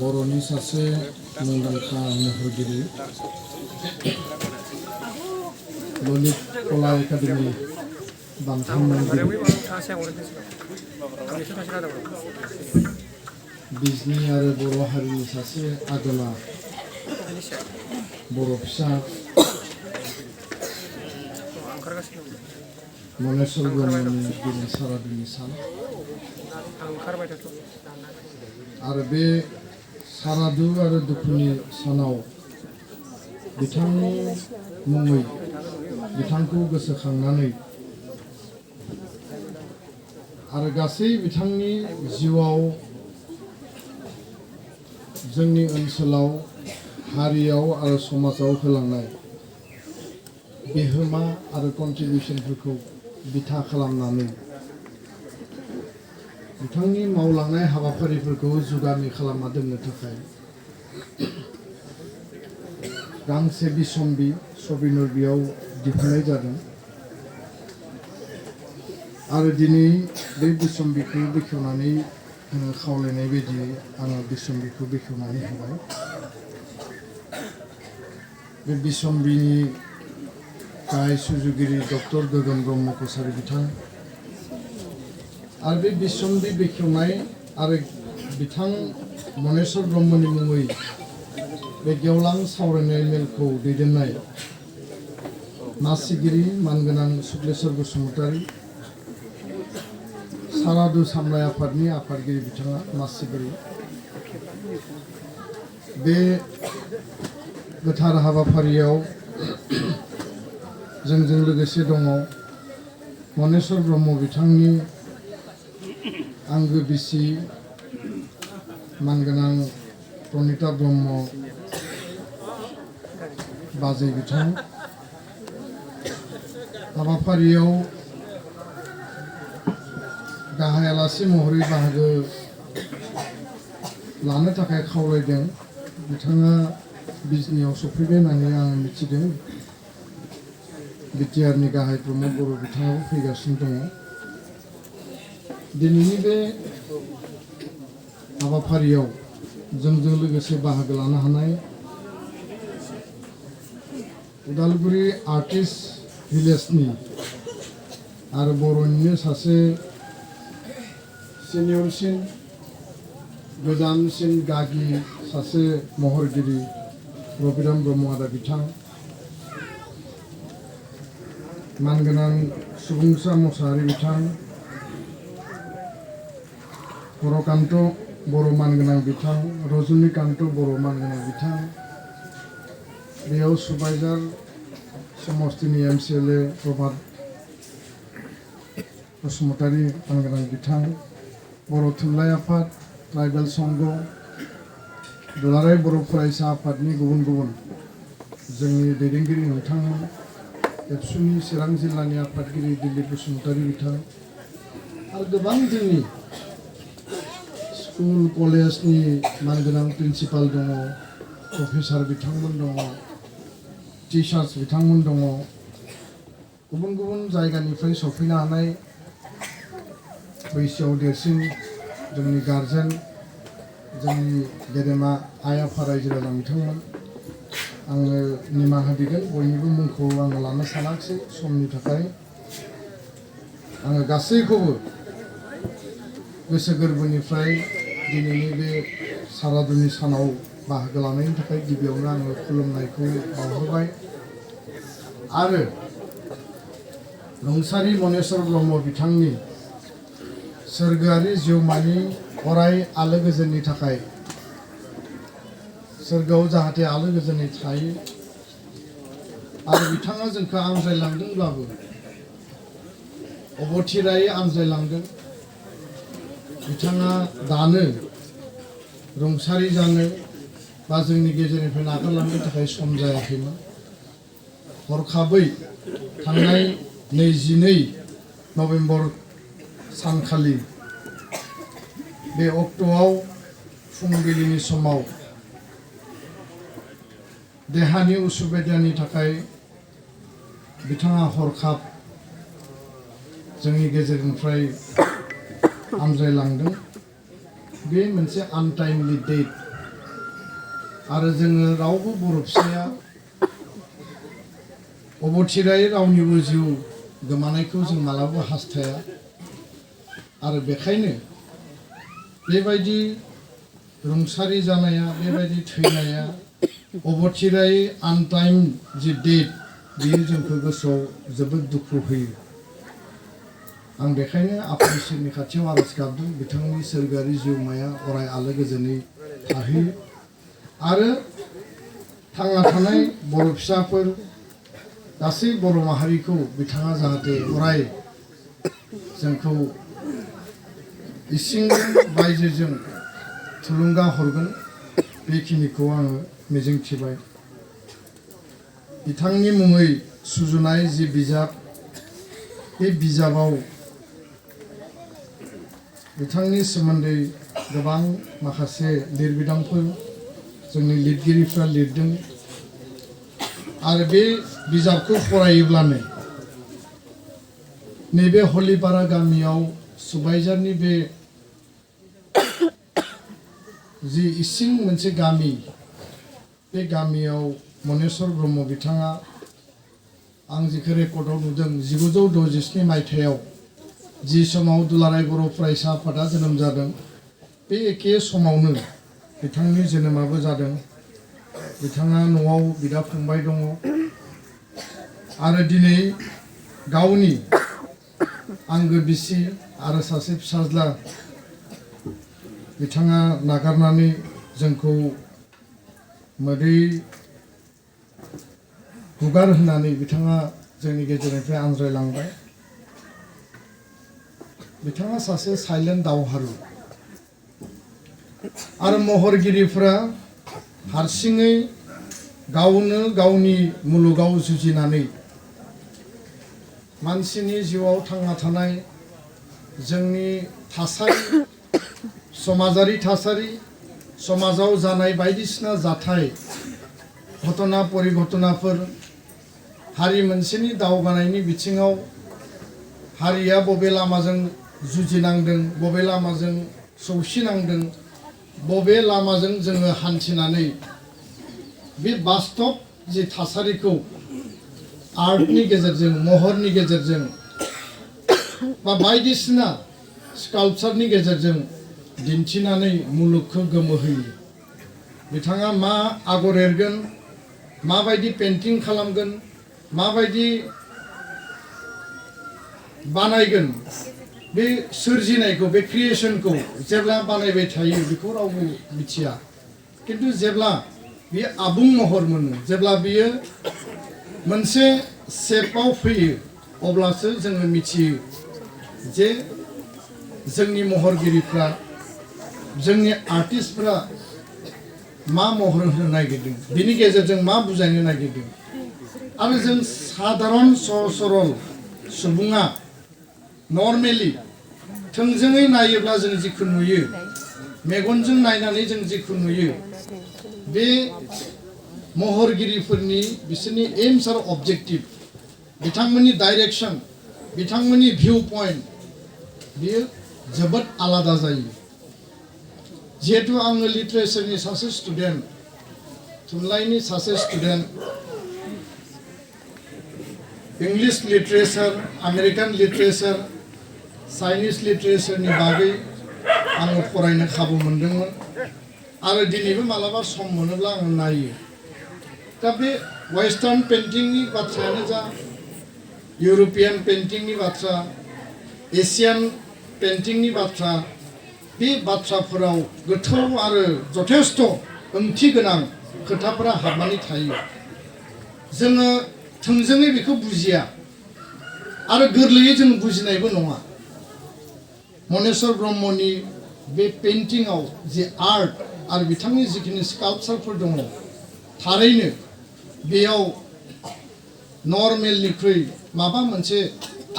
बर'नि सासे मुंदांखा महरगिरि ललित कला एकाडेमि बान्था मोनगिरि बिजनि आरो बर' हारिनि सासे आगोमा बर' फिसा मनेश्वर ब्रह्मनि दिनै सारादुनि सान आरो बे सारादु आरो दुखुनि सानाव बिथांनि मुङै बिथांखौ गोसोखांनानै आरो गासै बिथांनि जिउआव जोंनि ओनसोलाव हारियाव आरो समाजाव होलांनाय बिहोमा आरो कन्ट्रिबिउसनफोरखौ बिथा खालामनानै बिथांनि मावलांनाय हाबाफारिफोरखौ जुगामि खालामना दोननो थाखाय गांसे बिसम्बि सबिनर बेयाव दिहुननाय जादों आरो दिनै बे बिसम्बिखौ बेखेवनानै खावलायनाय बायदियै आङो बिसम्बिखौ बेखेवनानै होबाय। बे बिसम्बिनि गाहाय सुजुगिरि डक्टर गोगोम ब्रह्म कसारि बिथां आरो बे बिसम्बि बेखेवनाय आरो बिथां मनेश्वर ब्रह्मनि मुङै बे गेवलां सावरायनाय मेलखौ दैदेननाय मासिगिरि मानगोनां सुक्लेस्वर बसुमतारी सारादु सामलाय आफादनि आफादगिरि बिथाङा मासिगिरि बे गोथार हाबाफारियाव जोंजों लोगोसे दङ मनेश्वर ब्रह्म बिथांनि आंगो बिसि मानगोनां प्रनिता ब्रह्म बाजै बिथां हाबाफारियाव गाहाय आलासि महरै बाहागो लानो थाखाय खावलायदों। बिथाङा बिजनियाव सफैबाय होननानै आं मिथिदों। बिटिआरनि गाहाय प्रमद बर' बिथाङाबो फैगासिनो दङ। दिनैनि बे हाबाफारियाव जोंजों लोगोसे बाहागो लानो हानाय उदालगुरि आर्टिस्ट भिलेजनि आरो बर'निनो सासे सिनियरसिन गोजामसिन गागि सासे महरगिरि रबिराम ब्रह्म आदा बिथां मानगोनां सुबुंसा मोसाहारि बिथां हरकान्त बर' मानगोनां बिथां रजनिकान्त बर' मानगोनां बिथां बेयाव सुबाइजार समस्तिनि MCLA प्रभात बसुमतारी मानगोनां बिथां बर' थुनलाइ आफाद ट्राइबेल संघ दुलाराय बर' फरायसा आफादनि गुबुन गुबुन जोंनि दैदेनगिरि नोंथांमोन एबसुनि चिरां जिल्लानि आफादगिरि दिलीप बसुमतारी बिथां आरो गोबां जोंनि स्कुल कलेजनि मानगोनां प्रिन्सिपाल दङ प्रफेसार बिथांमोन दङ टिचार्स बिथांमोन दङ गुबुन गुबुन जायगानिफ्राय सफैनो हानाय बैसोआव देरसिन जोंनि गार्जेन जोंनि गेदेमा आइ आफा रायजो राजा बिथांमोन आङो निमाहा बिगोन बयनिबो मुंखौ आङो लानो सानाखिसै समनि थाखाय आङो गासैखौबो गोसो गोरबोनिफ्राय दिनैनि बे सारादुनि सानाव बाहागो लानायनि थाखाय गिबियावनो आङो खुलुमनायखौ बावहरबाय आरो रुंसारि मनेश्वर ब्रह्म बिथांनि सोरगोआरि जिउमानि अराय आलो गोजोननि थाखाय सोरगोआव जाहाथे आलो गोजोनै थायो आरो बिथाङा जोंखौ आनज्रायलांदोंब्लाबो अबथिरायै आनज्रायलांदों बिथाङा दानो रुंसारि जानो बा जोंनि गेजेरनिफ्राय नागारलांनो थाखाय सम जायाखैमोन हरखाबै थांनाय 22 नभेम्बर सानखालि बे अक्ट'आव फुंबिलिनि समाव देहानि उसुबिदानि थाखाय बिथाङा हरखाब जोंनि गेजेरनिफ्राय आनज्रायलांदों। बे मोनसे आनटाइमलि डेट आरो जोङो रावबो बर' फिसाया अबथिरायै रावनिबो जिउ गोमानायखौ जों मालाबा हास्थाया आरो बेखायनो बेबायदि रुंसारि जानाया बेबायदि थैनाया अबथिरायै आनटाइम जि डेट बेयो जोंखौ गोसोआव जोबोद दुखु होयो आं बेखायनो आफा इसोरनि खाथियाव आरज गाबदों बिथांनि सोरगोआरि जिउमाया अराय आलो गोजोनै थाहैयो आरो थांना थानाय बर' फिसाफोर गासै बर' माहारिखौ बिथाङा जाहाथे अराय जोंखौ इसिंजों बायजोजों थुलुंगा हरगोन बेखिनिखौ आङो मिजिंथिबाय बिथांनि मुङै सुजुनाय जि बिजाब बे बिजाबाव बिथांनि सोमोन्दै गोबां माखासे लिरबिदांफोर जोंनि लिरगिरिफ्रा लिरदों आरो बे बिजाबखौ फरायोब्लानो नैबे हलिपारा गामियाव सुबाइजारनि बे जि इसिं मोनसे गामि बे गामियाव मनेस्वर ब्रह्म बिथाङा आं जिखौ रेकर्डआव नुदों 1967 मायथाइयाव जि समाव दुलाराय बर' फरायसा आफादा जोनोम जादों बे एखे समावनो बिथांनि जोनोमाबो जादों बिथाङा न'आव बिदा फंबाय दङ आरो दिनै गावनि आंगो बिसि आरो सासे फिसाज्ला बिथाङा नागारनानै जोंखौ मोदै हुगार होनानै बिथाङा जोंनि गेजेरनिफ्राय आनज्रायलांबाय बिथाङा सासे साइलेन्ट दावहारु आरो महरगिरिफ्रा हारसिङै गावनो गावनि मुलुगाव जुजिनानै मानसिनि जिउआव थांना थानाय जोंनि थासारि समाजारि थासारि समाजाव जानाय बायदिसिना जाथाय घटना परिघटनाफोर हारि मोनसेनि दावगानायनि बिथिङाव हारिया बबे लामाजों जुजिनांदों बबे लामाजों सौसिनांदों बबे लामाजों जोङो हान्थिनानै बे बास्तब जि थासारिखौ आर्टनि गेजेरजों महरनि गेजेरजों बा बायदिसिना स्काल्पचारनि गेजेरजों दिन्थिनानै मुलुगखौ गोमोहोयो बिथाङा मा आगर एरगोन माबायदि पेन्टिं खालामगोन माबायदि बानायगोन बे सोरजिनायखौ बे क्रिएशनखौ जेब्ला बानायबाय थायो बेखौ रावबो मिथिया किन्तु जेब्ला बियो आबुं महर मोनो जेब्ला बियो मोनसे शेपआव फैयो अब्लासो जोङो मिथियो जे जोंनि महरगिरिफ्रा जोंनि आर्टिस्टफ्रा मा महर होनो नागिरदों बिनि गेजेरजों मा बुजायनो नागिरदों आरो जों साधारन सरल सुबुङा नर्मेलि थोंजोङै नायोब्ला जों जिखौ नुयो मेगनजों नायनानै जों जिखौ नुयो बे महरगिरिफोरनि बिसोरनि एम्स आरो अबजेक्टिभ बिथांमोननि डाइरेक्शन बिथांमोननि भिउ पइन्ट बियो जोबोद आलादा जायो जिहेतु आङो लिटारेचारनि सासे स्टुडेन्ट थुनलाइनि सासे student English literature American literature Chinese लिटारेचारनि बागै आङो फरायनो खाबु मोनदोंमोन आरो दिनैबो मालाबा सम मोनोब्ला आङो नायो दा बे वेस्टार्न पेन्टिंनि बाथ्रायानो जा इउर'पियान पेन्टिंनि बाथ्रा एशियान पेन्टिंनि बाथ्रा बे बाथ्राफोराव गोथौ आरो जथेस्थ' ओंथि गोनां खोथाफोरा हाबनानै थायो जोङो थोंजोङै बेखौ बुजिया आरो गोरलैयै जों बुजिनायबो नङा मनेस्वर ब्रह्मनि बे पेन्टिंआव जे आर्ट आरो बिथांनि जिखिनि स्काल्पचारफोर दङ थारैनो बेयाव नर्मेलनिख्रुइ माबा मोनसे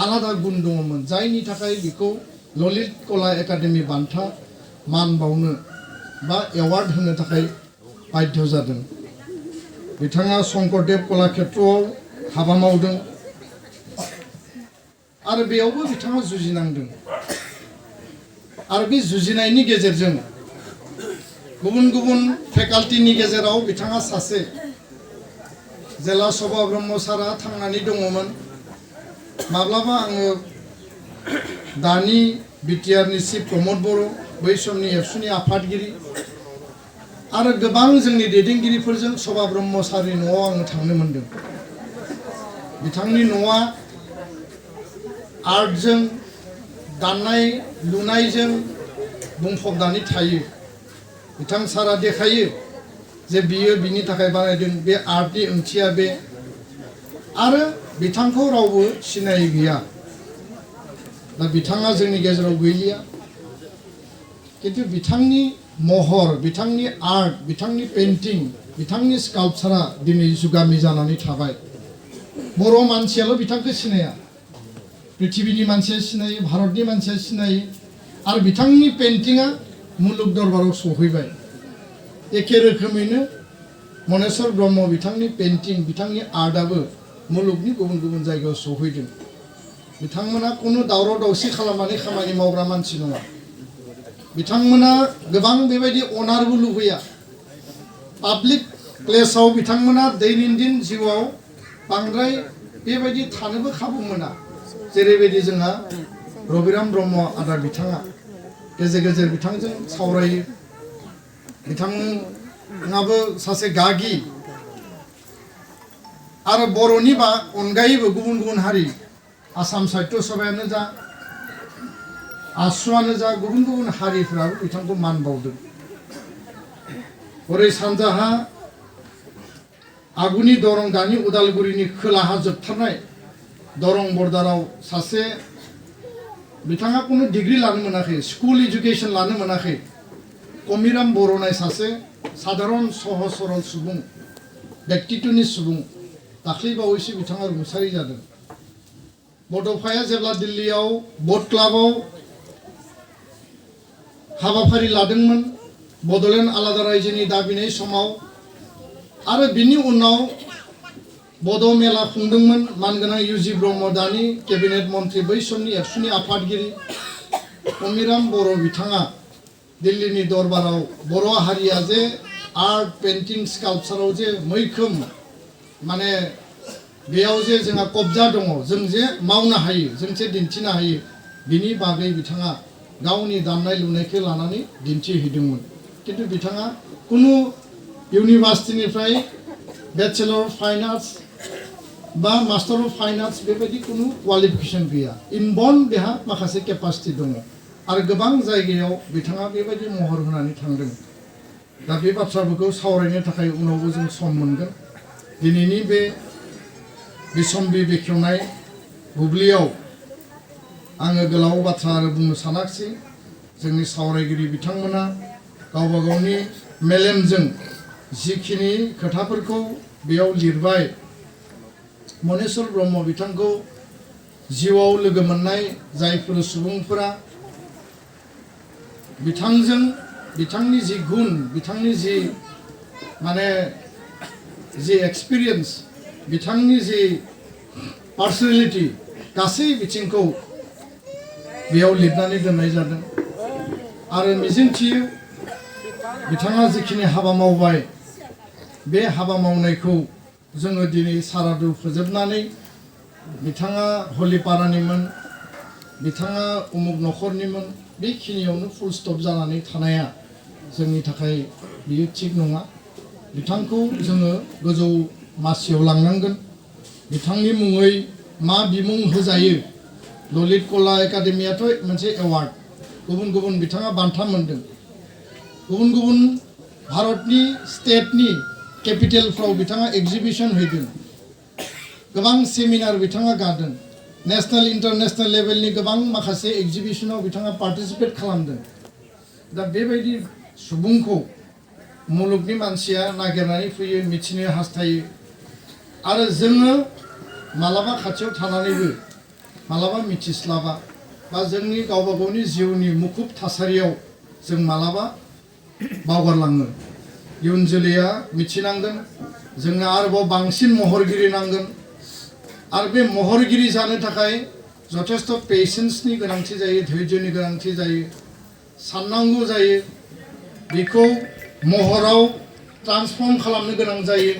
आलादा गुन दङमोन जायनि थाखाय बेखौ ललित कला एकाडेमि बान्था मान बावनो बा एवार्ड होनो थाखाय बाध्य जादों बिथाङा शंकरदेव कलाक्षेत्रआव हाबा मावदों आरो बेयावबो बिथाङा जुजिनांदों आरो बे जुजिनायनि गेजेरजों गुबुन गुबुन फेकाल्टिनि गेजेराव बिथाङा सासे जेला सभा ब्रह्म सारा थांनानै दङमोन माब्लाबा आङो दानि बिटिआरनि चिफ प्रमद बर' बै समनि एबसुनि आफादगिरि आरो गोबां जोंनि दैदेनगिरिफोरजों सभा ब्रह्म सारनि न'आव आङो थांनो मोनदों बिथांनि न'आ आर्टजों दाननाय लुनायजों बुंफबनानै थायो बिथां सारा देखायो जे बियो बिनि थाखाय बानायदों बे आर्टनि ओंथिया बे आरो बिथांखौ रावबो सिनाय गैया दा बिथाङा जोंनि गेजेराव गैलिया किन्तु बिथांनि महर बिथांनि आर्ट बिथांनि पेइन्टिं बिथांनि स्काल्पचारा दिनै जुगामि जानानै थाबाय बर' मानसियाल' बिथांखौ सिनाया पृथिबीनि मानसिया सिनायो भारतनि मानसिया सिनायो आरो बिथांनि पेइन्टिंआ मुलुग दरबाराव सौहैबाय एखे रोखोमैनो मनेश्वर ब्रह्म बिथांनि पेइन्टिं बिथांनि आर्टआबो मुलुगनि गुबुन गुबुन जायगायाव सौहैदों बिथांमोना कोनो दावराव दावसि खालामनानै खामानि मावग्रा मानसि नङा बिथांमोना गोबां बेबायदि अनारबो लुबैया पाब्लिक प्लेसाव बिथांमोना दैनन्दिन जिउआव बांद्राय बेबायदि थानोबो खाबु मोना जेरैबायदि जोंहा रबिराम ब्रह्म आदा बिथाङा गेजेर गेजेर बिथांजों सावरायो बिथाङाबो सासे गागि आरो बर'नि अनगायैबो गुबुन गुबुन हारि आसाम साहित्य सभायानो जा आसुआनो जा गुबुन गुबुन हारिफ्राबो बिथांखौ मान बावदों हरै सानजाहा आगुनि दरं दानि उदालगुरिनि खोलाहा जोबथारनाय दरं बर्डाराव सासे बिथाङा कोनो डिग्री लानो मोनाखै स्कुल एजुकेशन लानो मोनाखै कमिराम बर'नाय सासे साधारन सहज सरल सुबुं व्यक्तित्वनि सुबुं दाख्लै बावैसो बिथाङा रुंसारि जादों बड'फाया जेब्ला दिल्लीयाव ब'ट क्लाबाव हाबाफारि लादोंमोन बड'लेण्ड आलादा रायजोनि दाबिनाय समाव आरो बिनि उनाव बड' मेला खुंदोंमोन मानगोनां इउजि ब्रह्म दानि केबिनेट मन्त्रि बै समनि एबसुनि आफादगिरि कमिराम बर' बिथाङा दिल्लीनि दरबाराव बर' हारिया जे आर्ट पेइन्टिं स्काल्पचाराव जे मैखोम माने बेयाव जे जोंहा कब्जा दङ जों जे मावनो हायो जों जे दिन्थिनो हायो बिनि बागै बिथाङा गावनि दामनाय लुनायखौ लानानै दिन्थिहैदोंमोन किन्तु बिथाङा कुनु इउनिभार्सिटिनिफ्राय बेचेलर अफ फाइन आर्ट्स बा मास्टार अफ फाइन आर्ट्स बेबायदि कुनु क्वालिफिकेशन गैया इनबर्न बेहा माखासे केपासिटि दङ आरो गोबां जायगायाव बिथाङा बेबायदि महर होनानै थांदों दा बे बाथ्राफोरखौ सावरायनो थाखाय उनावबो जों सम मोनगोन दिनैनि बे बिसम्बि बेखेवनाय बुब्लियाव आङो गोलाव बाथ्रा आरो बुंनो सानाखिसै जोंनि सावरायगिरि बिथांमोना गावबा गावनि मेलेमजों जिखिनि खोथाफोरखौ बेयाव लिरबाय मनेश्वर ब्रह्म बिथांखौ जिउआव लोगो मोननाय जायफोर सुबुंफोरा बिथांजों बिथांनि जि गुन बिथांनि जि माने जि एक्सपिरियेन्स बिथांनि जि पार्सनेलिटी गासै बिथिंखौ बेयाव लिरनानै दोननाय जादों आरो मिजिंथियो बिथाङा जिखिनि हाबा मावबाय बे हाबा मावनायखौ जोङो दिनै सारादु फोजोबनानै बिथाङा हलिपारानिमोन बिथाङा उमुक नखरनिमोन बेखिनियावनो फुल स्टप जानानै थानाया जोंनि थाखाय बियो थिग नङा बिथांखौ जोङो गोजौ मासियाव लांनांगोन बिथांनि मुङै मा बिमुं होजायो ललित कला एकाडेमियाथ' मोनसे एवार्ड गुबुन गुबुन बिथाङा बान्था मोनदों गुबुन गुबुन भारतनि स्टेटनि केपिटेलफ्राव बिथाङा एग्जिबिशन हैदों गोबां सेमिनार बिथाङा गादों नेशनेल इन्टारनेशनेल लेभेलनि गोबां माखासे एग्जिबिशनाव बिथाङा पार्टिसिपेट खालामदों दा बेबायदि सुबुंखौ मुलुगनि मानसिया नागिरनानै फैयो मिथिनो हास्थायो आरो जोङो मालाबा खाथियाव थानानैबो मालाबा मिथिस्लाबा बा जोंनि गावबा गावनि जिउनि मुखुब थासारियाव जों मालाबा बावगारलाङो इयुन जोलैया मिथिनांगोन जोंनो आरोबाव बांसिन महरगिरि नांगोन आरो बे महरगिरि जानो थाखाय जथेस्थ पेशेन्सनि गोनांथि जायो धैर्यनि गोनांथि जायो साननांगौ जायो बेखौ महराव ट्रान्सफर्म खालामनो गोनां जायो